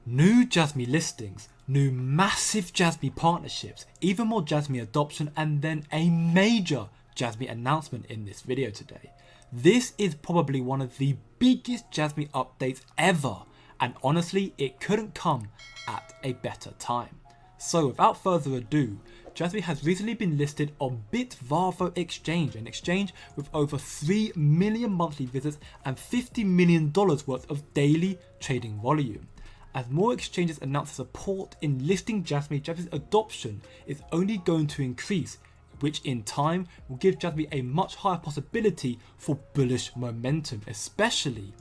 New Jasmy listings, new massive Jasmy partnerships, even more Jasmy adoption, and then a major Jasmy announcement in this video today. This is probably one of the biggest Jasmy updates ever, and honestly it couldn't come at a better time. So without further ado, Jasmy has recently been listed on Bitvavo exchange, an exchange with over 3 million monthly visits and $50 million worth of daily trading volume. As more exchanges announce their support in listing Jasmy, Jasmy's adoption is only going to increase, which in time will give Jasmy a much higher possibility for bullish momentum, especially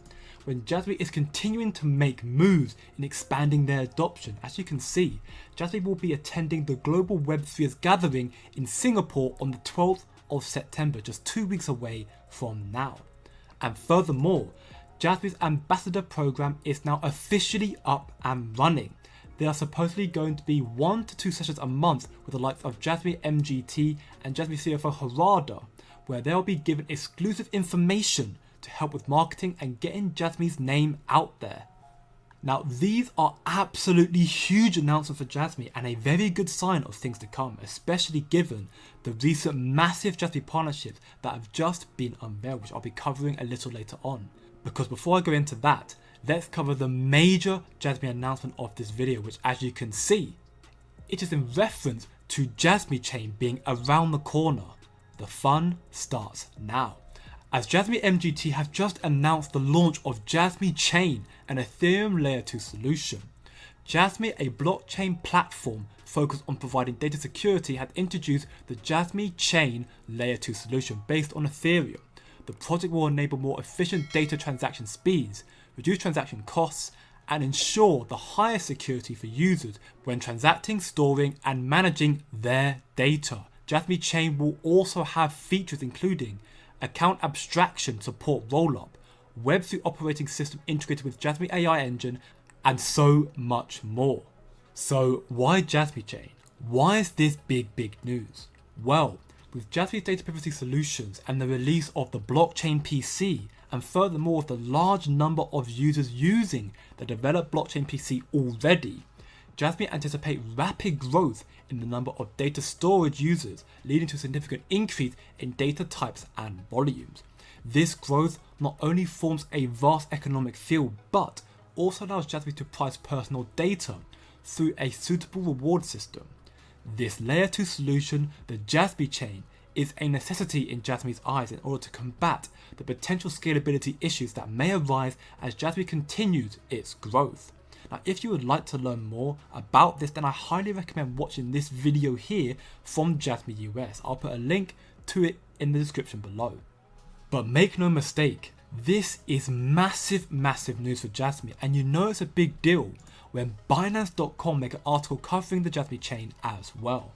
when Jasmy is continuing to make moves in expanding their adoption. As you can see, Jasmy will be attending the Global Web3ers gathering in Singapore on the 12th of September, just 2 weeks away from now. And furthermore, Jasmy's ambassador program is now officially up and running. There are supposedly going to be 1 to 2 sessions a month with the likes of Jasmy MGT and Jasmy CFO Harada, where they'll be given exclusive information to help with marketing and getting Jasmy's name out there. Now these are absolutely huge announcements for Jasmy and a very good sign of things to come, especially given the recent massive Jasmy partnerships that have just been unveiled, which I'll be covering a little later on. Because before I go into that, let's cover the major Jasmy announcement of this video, which as you can see, it is in reference to Jasmy Chain being around the corner. The fun starts now, as Jasmy MGT have just announced the launch of Jasmy Chain, an Ethereum Layer 2 solution. Jasmy, a blockchain platform focused on providing data security, had introduced the Jasmy Chain Layer 2 solution based on Ethereum. The project will enable more efficient data transaction speeds, reduce transaction costs, and ensure the highest security for users when transacting, storing, and managing their data. Jasmy Chain will also have features including account abstraction support rollup, Web3 operating system integrated with Jasmy AI engine, and so much more. So why Jasmy Chain? Why is this big news? Well, with Jasmy's data privacy solutions and the release of the blockchain PC, and furthermore the large number of users using the developed blockchain PC already, Jasmy anticipate rapid growth in the number of data storage users, leading to a significant increase in data types and volumes. This growth not only forms a vast economic field, but also allows Jasmy to price personal data through a suitable reward system. This layer 2 solution, the Jasmy Chain, is a necessity in Jasmy's eyes in order to combat the potential scalability issues that may arise as Jasmy continues its growth. Now if you would like to learn more about this, then I highly recommend watching this video here from Jasmy US. I'll put a link to it in the description below. But make no mistake, this is massive news for Jasmy, and you know it's a big deal when binance.com make an article covering the Jasmy Chain as well.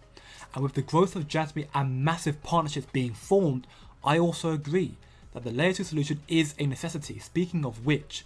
And with the growth of Jasmy and massive partnerships being formed, I also agree that the layer 2 solution is a necessity. Speaking of which,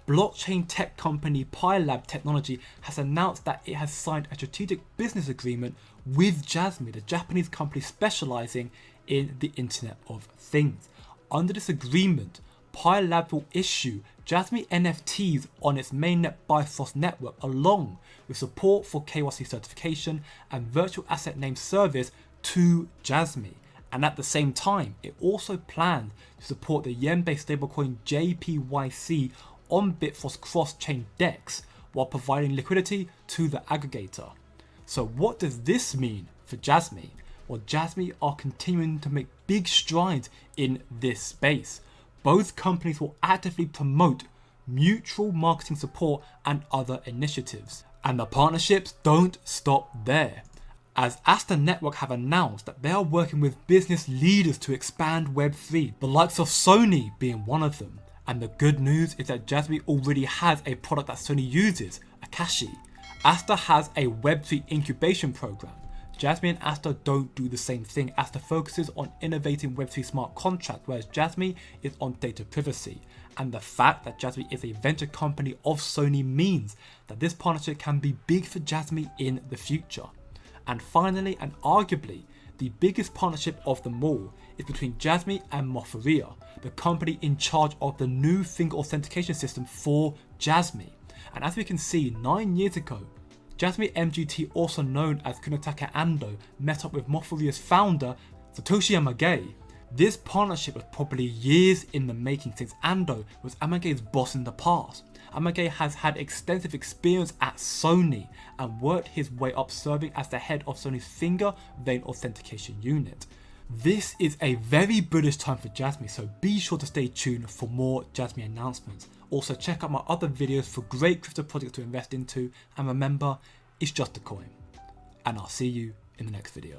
blockchain tech company PiLab Technology has announced that it has signed a strategic business agreement with Jasmy, the Japanese company specializing in the Internet of Things. Under this agreement, PiLab will issue Jasmy NFTs on its mainnet Bifrost network, along with support for KYC certification and virtual asset name service to Jasmy. And at the same time, it also plans to support the yen-based stablecoin JPYC on Bifrost cross-chain DEX while providing liquidity to the aggregator. So what does this mean for Jasmy? Well, Jasmy are continuing to make big strides in this space. Both companies will actively promote mutual marketing support and other initiatives. And the partnerships don't stop there, as Asta Network have announced that they are working with business leaders to expand Web3, the likes of Sony being one of them. And the good news is that Jasmy already has a product that Sony uses, Akashi. Asta has a Web3 incubation program. Jasmy and Asta don't do the same thing. Asta focuses on innovating Web3 smart contracts, whereas Jasmy is on data privacy. And the fact that Jasmy is a venture company of Sony means that this partnership can be big for Jasmy in the future. And finally, and arguably the biggest partnership of them all, is between Jasmy and Mofaria, the company in charge of the new finger authentication system for Jasmy. And as we can see, 9 years ago, Jasmy MGT, also known as Kunitaka Ando, met up with Morpholia's founder Satoshi Amage. This partnership was probably years in the making, since Ando was Amage's boss in the past. Amage has had extensive experience at Sony and worked his way up, serving as the head of Sony's finger vein authentication unit. This is a very bullish time for Jasmy, so be sure to stay tuned for more Jasmy announcements. Also check out my other videos for great crypto projects to invest into, and remember, it's just a coin. And I'll see you in the next video.